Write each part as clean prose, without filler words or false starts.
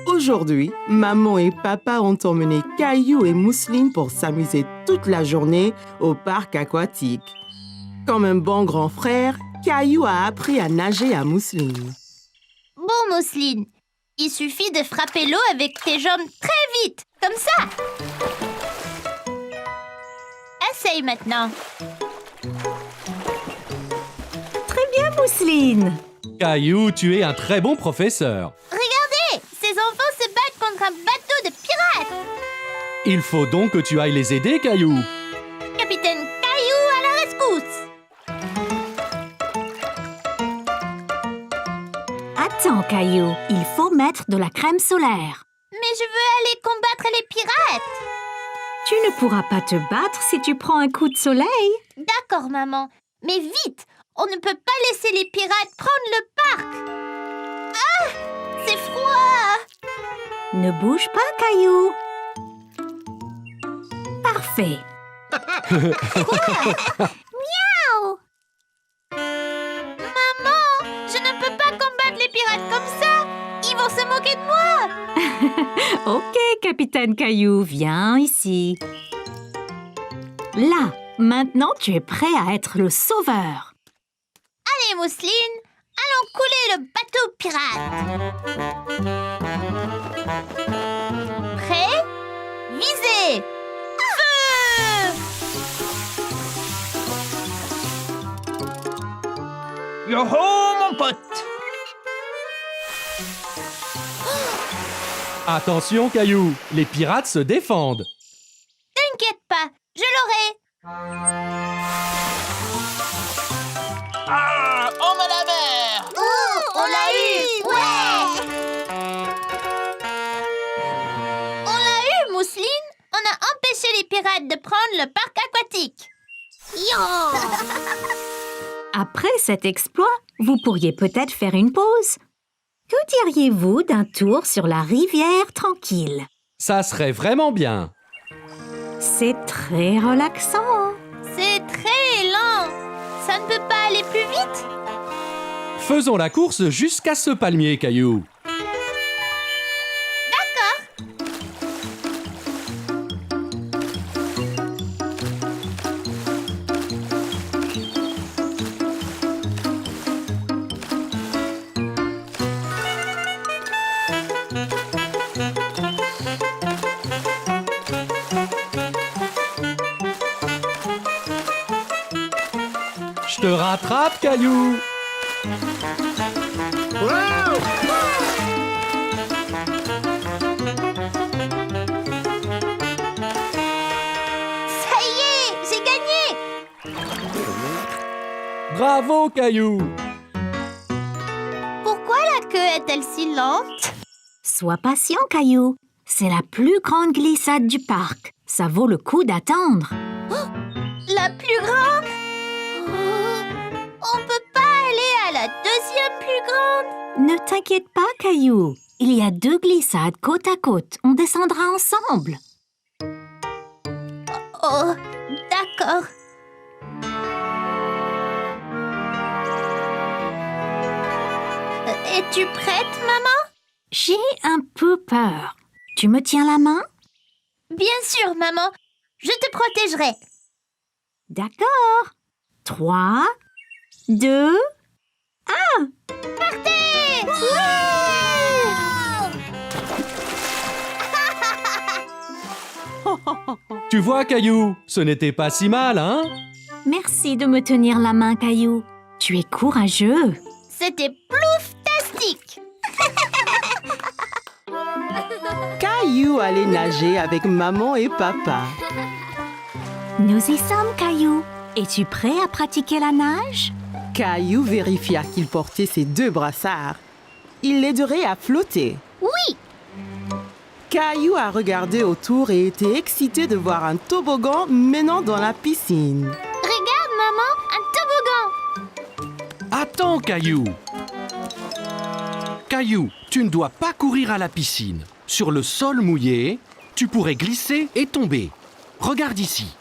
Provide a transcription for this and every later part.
Aujourd'hui, maman et papa ont emmené Caillou et Mousseline pour s'amuser toute la journée au parc aquatique. Comme un bon grand frère, Caillou a appris à nager à Mousseline. Bon, Mousseline, il suffit de frapper l'eau avec tes jambes très vite, comme ça. Essaye maintenant. Très bien, Mousseline. Caillou, tu es un très bon professeur. Regardez, ces enfants se battent contre un bateau de pirates. Il faut donc que tu ailles les aider, Caillou. Capitaine Caillou à la rescousse. Attends, Caillou, il faut mettre de la crème solaire. Mais je veux aller combattre les pirates. Tu ne pourras pas te battre si tu prends un coup de soleil. D'accord, maman. Mais vite, on ne peut pas laisser les pirates prendre le parc. Ah, c'est froid. Ne bouge pas, Caillou. Parfait. Miaou. Maman, je ne peux pas combattre les pirates comme ça. Ils vont se moquer de moi. Ok, Capitaine Caillou, viens ici. Là, maintenant tu es prêt à être le sauveur. Allez, Mousseline, allons couler le bateau pirate. Prêt? Visez! Feu! Yo-ho, mon pote! Attention, Caillou, les pirates se défendent. T'inquiète pas, je l'aurai. Ah, on me la mer! Oh, on l'a eu! Ouais! On l'a eu, Mousseline. On a empêché les pirates de prendre le parc aquatique. Après cet exploit, vous pourriez peut-être faire une pause. Que diriez-vous d'un tour sur la rivière tranquille? Ça serait vraiment bien. C'est très relaxant. C'est très lent. Ça ne peut pas aller plus vite? Faisons la course jusqu'à ce palmier, Caillou. Je te rattrape, Caillou. Ça y est, j'ai gagné. Bravo, Caillou. Pourquoi la queue est-elle si lente? Sois patient, Caillou. C'est la plus grande glissade du parc. Ça vaut le coup d'attendre. La plus grande? On peut pas aller à la deuxième plus grande? Ne t'inquiète pas, Caillou. Il y a 2 glissades côte à côte. On descendra ensemble. Oh, d'accord. Es-tu prête, maman? J'ai un peu peur. Tu me tiens la main? Bien sûr, maman. Je te protégerai. D'accord. 3, 2, 1. Partez! Tu vois, Caillou, ce n'était pas si mal, hein? Merci de me tenir la main, Caillou. Tu es courageux. C'était plouftastique! Caillou allait nager avec maman et papa. Nous y sommes, Caillou. Es-tu prêt à pratiquer la nage? Caillou vérifia qu'il portait ses 2 brassards. Il l'aiderait à flotter. Oui! Caillou a regardé autour et était excité de voir un toboggan menant dans la piscine. Regarde, maman, un toboggan! Attends, Caillou. Caillou, tu ne dois pas courir à la piscine. Sur le sol mouillé, tu pourrais glisser et tomber. Regarde ici.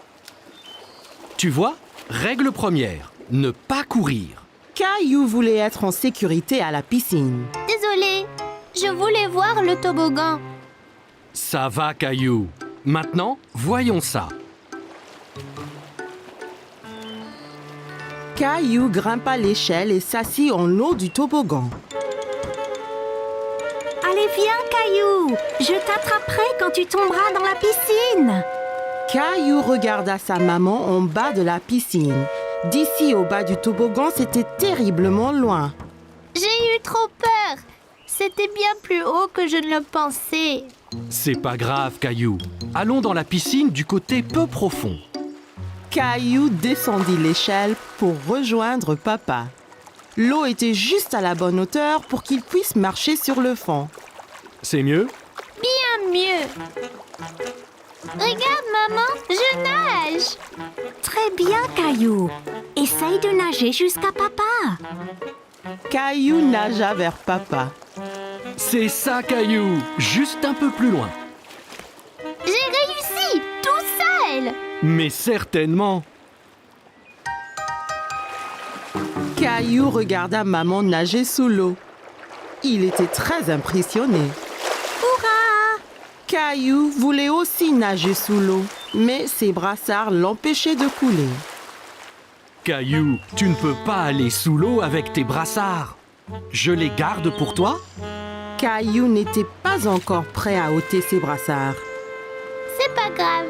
Tu vois, règle première, ne pas courir. Caillou voulait être en sécurité à la piscine. Désolée, je Je voulais voir le toboggan. Ça va, Caillou. Maintenant, voyons ça. Caillou grimpa l'échelle et s'assit en haut du toboggan. Allez, viens, Caillou. Je t'attraperai quand tu tomberas dans la piscine. Caillou regarda sa maman en bas de la piscine. D'ici au bas du toboggan, c'était terriblement loin. J'ai eu trop peur. C'était bien plus haut que je ne le pensais. C'est pas grave, Caillou. Allons dans la piscine du côté peu profond. Caillou descendit l'échelle pour rejoindre papa. L'eau était juste à la bonne hauteur pour qu'il puisse marcher sur le fond. C'est mieux? Bien mieux. Regarde, maman, je nage. Très bien, Caillou. Essaye de nager jusqu'à papa. Caillou nagea vers papa. C'est ça, Caillou. Juste un peu plus loin. J'ai réussi, tout seul. Mais certainement. Caillou regarda maman nager sous l'eau. Il était très impressionné. Hurrah! Caillou voulait aussi nager sous l'eau, mais ses brassards l'empêchaient de couler. Caillou, tu ne peux pas aller sous l'eau avec tes brassards. Je les garde pour toi? Caillou n'était pas encore prêt à ôter ses brassards. C'est pas grave.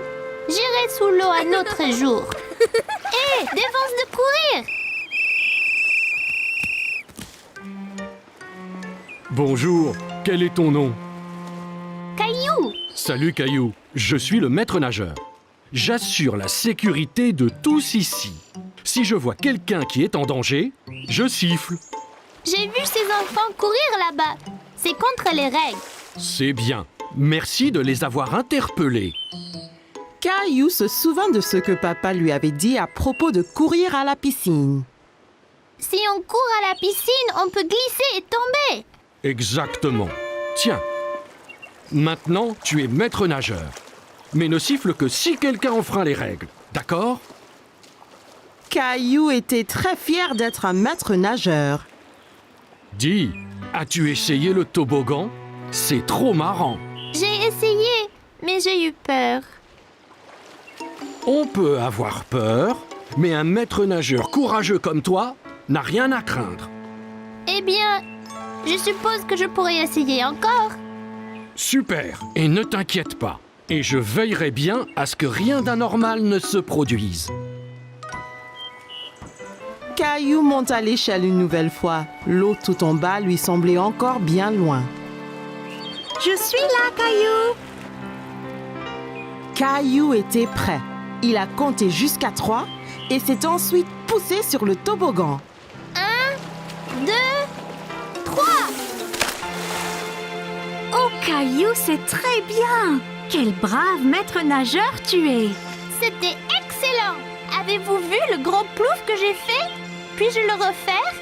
J'irai sous l'eau un autre jour. Hé, défense de courir. Bonjour, quel est ton nom? Caillou. Salut Caillou, je suis le maître nageur. J'assure la sécurité de tous ici. Si je vois quelqu'un qui est en danger, je siffle. J'ai vu ces enfants courir là-bas. C'est contre les règles. C'est bien. Merci de les avoir interpellés. Caillou se souvint de ce que papa lui avait dit à propos de courir à la piscine. Si on court à la piscine, on peut glisser et tomber. Exactement. Tiens. Maintenant, tu es maître nageur. Mais ne siffle que si quelqu'un enfreint les règles. D'accord? Caillou était très fier d'être un maître nageur. Dis, as-tu essayé le toboggan? C'est trop marrant. J'ai essayé, mais j'ai eu peur. On peut avoir peur, mais un maître nageur courageux comme toi n'a rien à craindre. Eh bien, je suppose que je pourrais essayer encore. Super, et ne t'inquiète pas. Et je veillerai bien à ce que rien d'anormal ne se produise. Caillou monta l'échelle une nouvelle fois. L'eau tout en bas lui semblait encore bien loin. Je suis là, Caillou. Caillou était prêt. Il a compté jusqu'à 3 et s'est ensuite poussé sur le toboggan. 1, 2, 3. Oh, Caillou, c'est très bien. Quel brave maître nageur tu es. C'était excellent. Avez-vous vu le gros plouf que j'ai fait? Puis-je le refaire?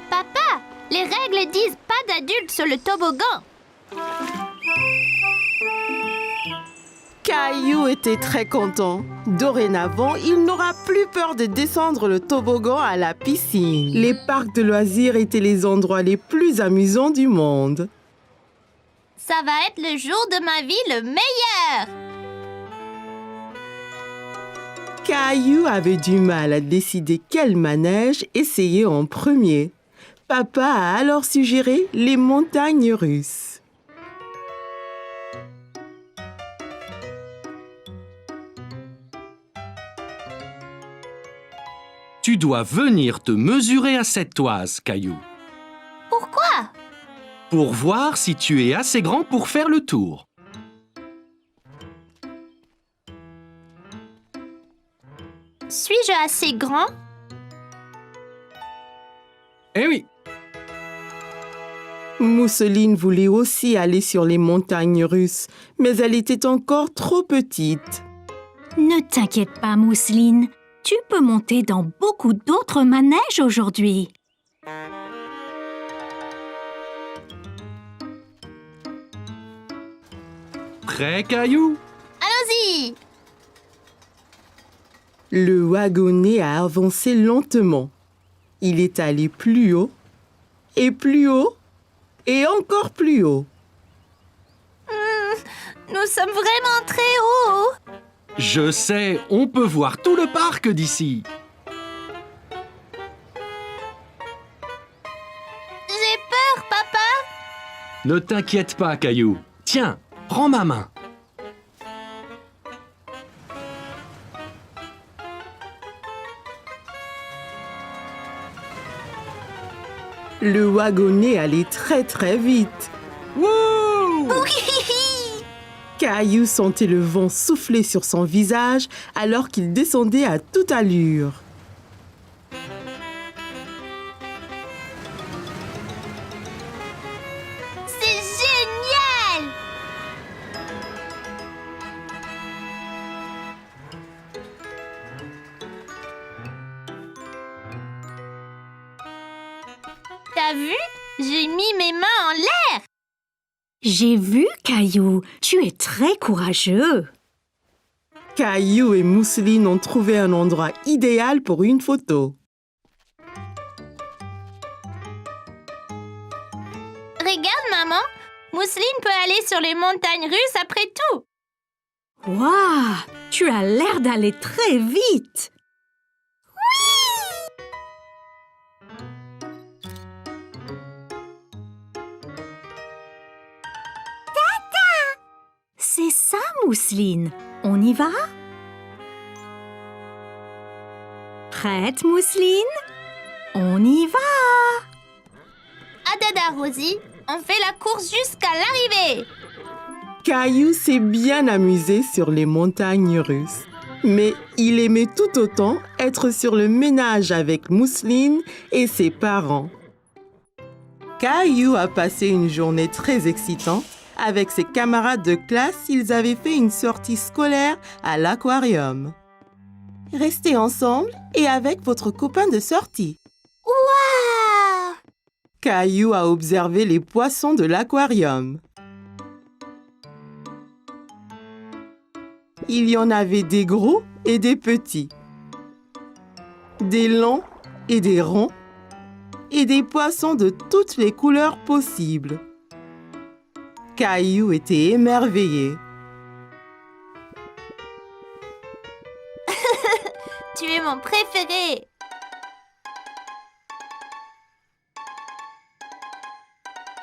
Papa, les règles disent pas d'adultes sur le toboggan. Caillou était très content. Dorénavant, il n'aura plus peur de descendre le toboggan à la piscine. Les parcs de loisirs étaient les endroits les plus amusants du monde. Ça va être le jour de ma vie le meilleur. Caillou avait du mal à décider quel manège essayer en premier. Papa a alors suggéré les montagnes russes. Tu dois venir te mesurer à cette toise, Caillou. Pourquoi? Pour voir si tu es assez grand pour faire le tour. Suis-je assez grand? Eh oui, Mousseline voulait aussi aller sur les montagnes russes, mais elle était encore trop petite. Ne t'inquiète pas, Mousseline. Tu peux monter dans beaucoup d'autres manèges aujourd'hui. prêt, Caillou? Allons-y! Le wagonnet a avancé lentement. Il est allé plus haut, et plus haut, et encore plus haut. Nous sommes vraiment très hauts. Je sais, on peut voir tout le parc d'ici. J'ai peur, papa. Ne t'inquiète pas, Caillou. Tiens, prends ma main. Le wagonnet allait très très vite. Wouh! Caillou sentait le vent souffler sur son visage alors qu'il descendait à toute allure. C'est génial. T'as vu? J'ai mis mes mains en l'air. J'ai vu, Caillou. Tu es très courageux. Caillou et Mousseline ont trouvé un endroit idéal pour une photo. Regarde, maman. Mousseline peut aller sur les montagnes russes après tout. Waouh! Tu as l'air d'aller très vite. C'est ça, Mousseline. On y va? Prête, Mousseline? On y va! Adada, Rosie, on fait la course jusqu'à l'arrivée. Caillou s'est bien amusé sur les montagnes russes. Mais il aimait tout autant être sur le ménage avec Mousseline et ses parents. Caillou a passé une journée très excitante. Avec ses camarades de classe, ils avaient fait une sortie scolaire à l'aquarium. Restez ensemble et avec votre copain de sortie. Waouh! Caillou a observé les poissons de l'aquarium. Il y en avait des gros et des petits, des longs et des ronds, et des poissons de toutes les couleurs possibles. Caillou était émerveillé. Tu es mon préféré.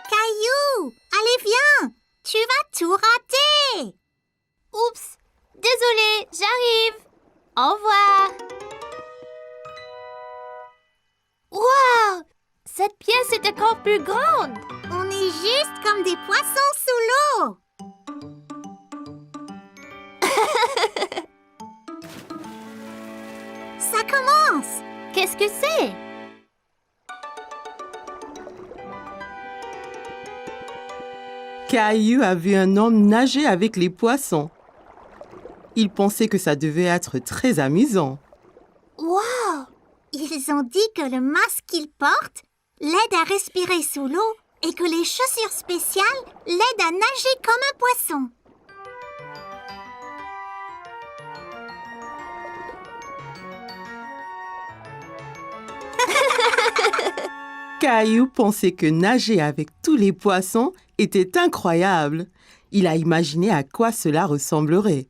Caillou, allez viens, tu vas tout rater. Oups, désolée, j'arrive. Au revoir. Waouh! Cette pièce est encore plus grande. On est juste comme des poissons sous l'eau. Ça commence. Qu'est-ce que c'est? Caillou a vu un homme nager avec les poissons. Il pensait que ça devait être très amusant. Wow! Ils ont dit que le masque qu'ils portent l'aide à respirer sous l'eau et que les chaussures spéciales l'aident à nager comme un poisson. Caillou pensait que nager avec tous les poissons était incroyable. Il a imaginé à quoi cela ressemblerait.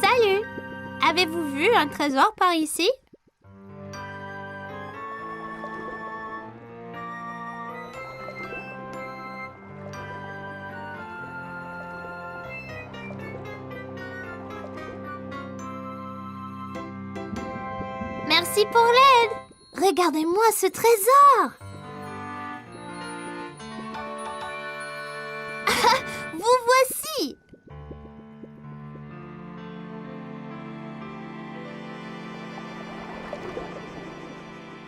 Salut! Avez-vous vu un trésor par ici? Merci pour l'aide! Regardez-moi ce trésor! Vous voici!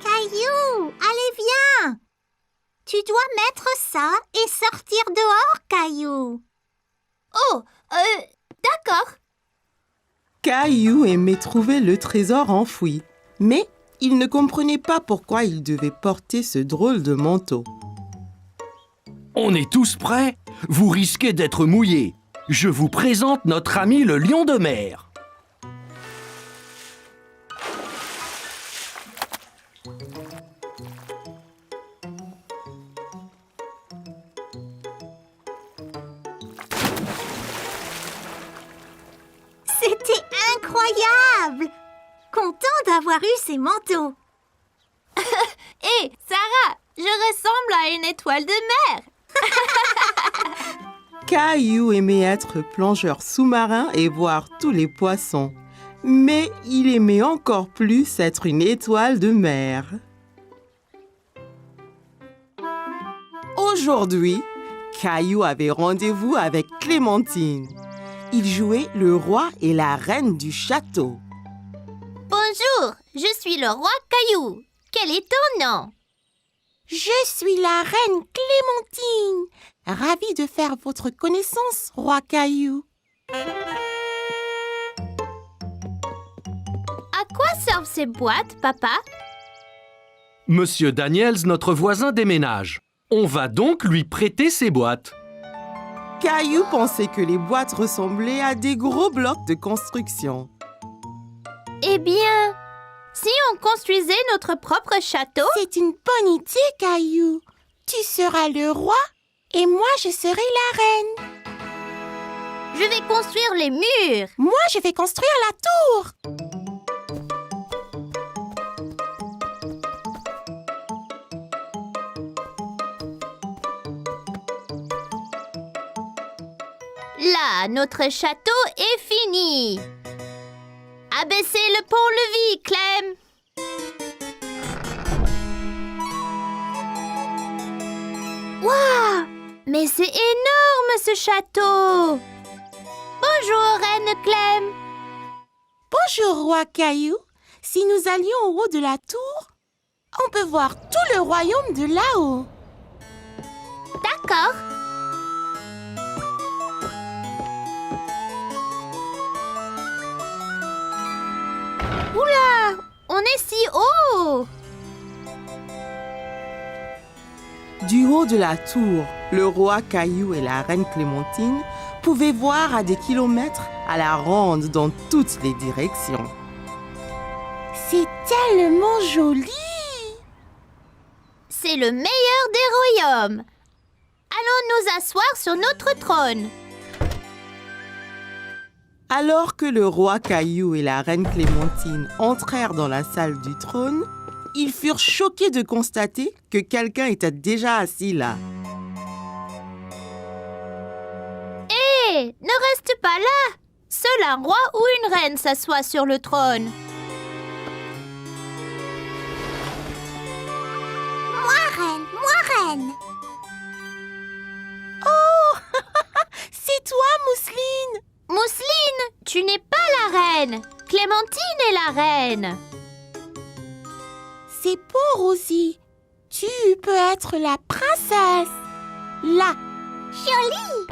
Caillou, allez viens. Tu dois mettre ça et sortir dehors, Caillou. Oh, d'accord. Caillou aimait trouver le trésor enfoui, mais il ne comprenait pas pourquoi il devait porter ce drôle de manteau. On est tous prêts? Vous risquez d'être mouillés. Je vous présente notre ami le lion de mer. C'était incroyable! Content d'avoir eu ces manteaux. Hé, Sarah, je ressemble à une étoile de mer. Caillou aimait être plongeur sous-marin et voir tous les poissons. Mais il aimait encore plus être une étoile de mer. Aujourd'hui, Caillou avait rendez-vous avec Clémentine. Il jouait le roi et la reine du château. Bonjour, je suis le roi Caillou. Quel est ton nom? Je suis la reine Clémentine. Ravie de faire votre connaissance, roi Caillou. À quoi servent ces boîtes, papa? Monsieur Daniels, notre voisin, déménage. On va donc lui prêter ses boîtes. Caillou pensait que les boîtes ressemblaient à des gros blocs de construction. Eh bien, si on construisait notre propre château? C'est une bonne idée, Caillou. Tu seras le roi et moi, je serai la reine. Je vais construire les murs. Moi, je vais construire la tour. Là, notre château est fini. Abaissez le pont-levis, Clem. Waouh! Mais c'est énorme, ce château. Bonjour, Reine Clem. Bonjour, roi Caillou. Si nous allions au haut de la tour, on peut voir tout le royaume de là-haut. D'accord. Oula! On est si haut! Du haut de la tour, le roi Caillou et la reine Clémentine pouvaient voir à des kilomètres à la ronde dans toutes les directions. C'est tellement joli! C'est le meilleur des royaumes. Allons nous asseoir sur notre trône. Alors que le roi Caillou et la reine Clémentine entrèrent dans la salle du trône, ils furent choqués de constater que quelqu'un était déjà assis là. Hé, ne reste pas là. Seul un roi ou une reine s'assoit sur le trône. Moi reine. Oh, c'est toi, Mousseline! Mousseline, tu n'es pas la reine. Clémentine est la reine. C'est pour Rosie. Tu peux être la princesse. Là. Jolie!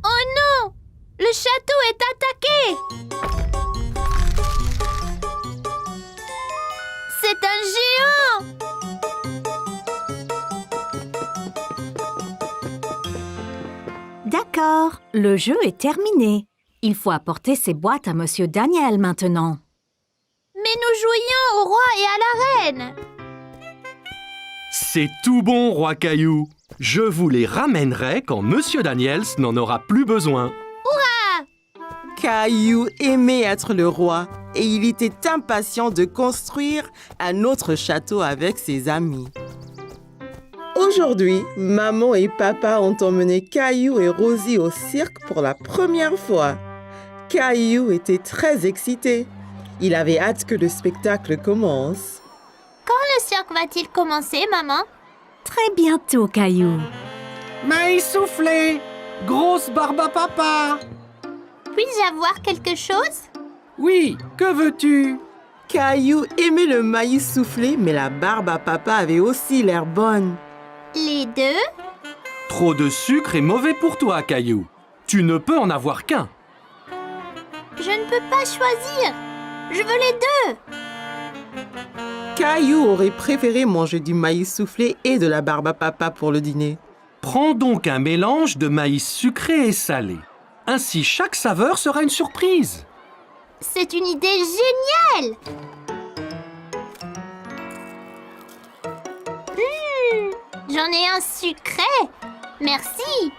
Oh non! Le château est attaqué! C'est un géant! D'accord, le jeu est terminé. Il faut apporter ces boîtes à Monsieur Daniel maintenant. Mais nous jouions au roi et à la reine! C'est tout bon, roi Caillou. Je vous les ramènerai quand Monsieur Daniels n'en aura plus besoin. Caillou aimait être le roi et il était impatient de construire un autre château avec ses amis. Aujourd'hui, maman et papa ont emmené Caillou et Rosie au cirque pour la première fois. Caillou était très excité. Il avait hâte que le spectacle commence. Quand le cirque va-t-il commencer, maman? Très bientôt, Caillou. Maïs soufflé, grosse barbe à papa. Puis-je avoir quelque chose? Oui, que veux-tu? Caillou aimait le maïs soufflé, mais la barbe à papa avait aussi l'air bonne. Les deux? Trop de sucre est mauvais pour toi, Caillou. Tu ne peux en avoir qu'un. Je ne peux pas choisir. Je veux les deux. Caillou aurait préféré manger du maïs soufflé et de la barbe à papa pour le dîner. Prends donc un mélange de maïs sucré et salé. Ainsi, chaque saveur sera une surprise. C'est une idée géniale! J'en ai un sucré! Merci!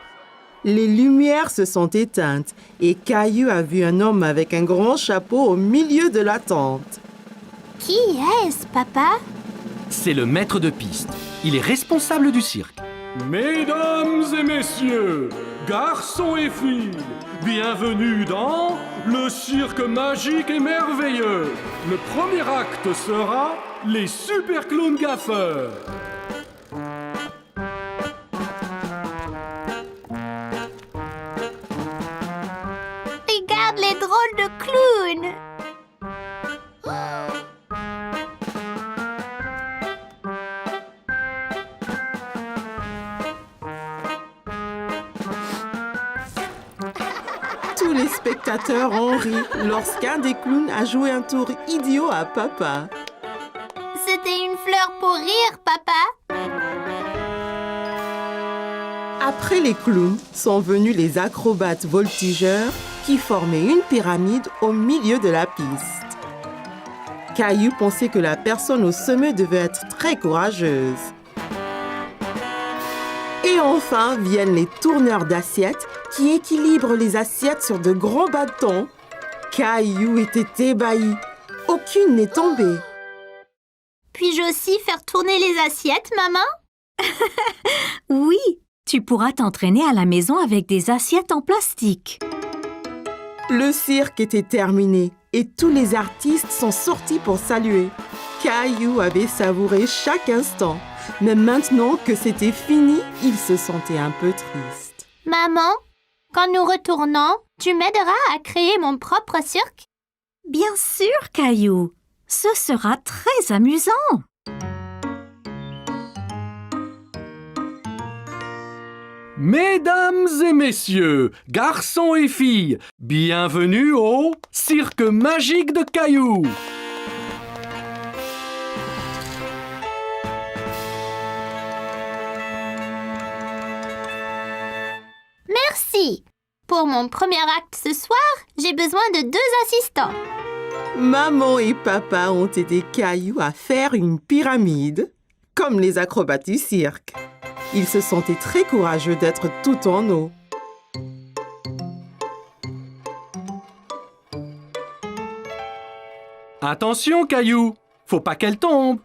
Les lumières se sont éteintes et Caillou a vu un homme avec un grand chapeau au milieu de la tente. Qui est-ce, papa? C'est le maître de piste. Il est responsable du cirque. Mesdames et messieurs, garçons et filles, bienvenue dans le cirque magique et merveilleux. Le premier acte sera les super clowns gaffeurs. Regarde les drôles de clowns! Tous les spectateurs ont ri lorsqu'un des clowns a joué un tour idiot à papa. C'était une fleur pour rire, papa! Après les clowns sont venus les acrobates voltigeurs qui formaient une pyramide au milieu de la piste. Caillou pensait que la personne au sommet devait être très courageuse. Et enfin viennent les tourneurs d'assiettes qui équilibrent les assiettes sur de grands bâtons. Caillou était ébahi. Aucune n'est tombée. Puis-je aussi faire tourner les assiettes, maman? Oui, tu pourras t'entraîner à la maison avec des assiettes en plastique. Le cirque était terminé et tous les artistes sont sortis pour saluer. Caillou avait savouré chaque instant, mais maintenant que c'était fini, il se sentait un peu triste. Maman, quand nous retournons, tu m'aideras à créer mon propre cirque? Bien sûr, Caillou. Ce sera très amusant. Mesdames et messieurs, garçons et filles, bienvenue au cirque magique de Caillou. Merci! Pour mon premier acte ce soir, j'ai besoin de 2 assistants. Maman et papa ont aidé Caillou à faire une pyramide, comme les acrobates du cirque. Ils se sentaient très courageux d'être tout en eau. Attention, Caillou, faut pas qu'elle tombe.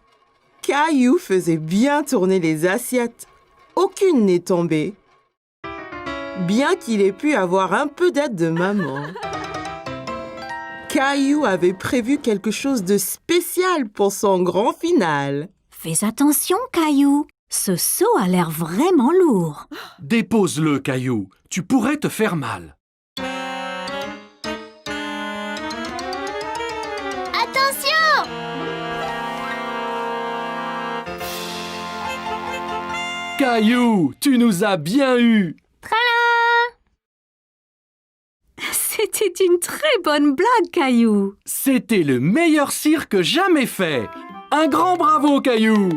Caillou faisait bien tourner les assiettes. Aucune n'est tombée. Bien qu'il ait pu avoir un peu d'aide de maman. Caillou avait prévu quelque chose de spécial pour son grand final. Fais attention, Caillou. Ce seau a l'air vraiment lourd. Dépose-le, Caillou, tu pourrais te faire mal. Attention! Caillou, tu nous as bien eu. Tralala! C'était une très bonne blague, Caillou. C'était le meilleur cirque jamais fait. Un grand bravo, Caillou.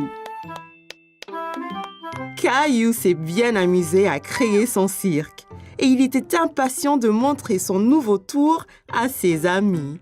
Caillou s'est bien amusé à créer son cirque et il était impatient de montrer son nouveau tour à ses amis.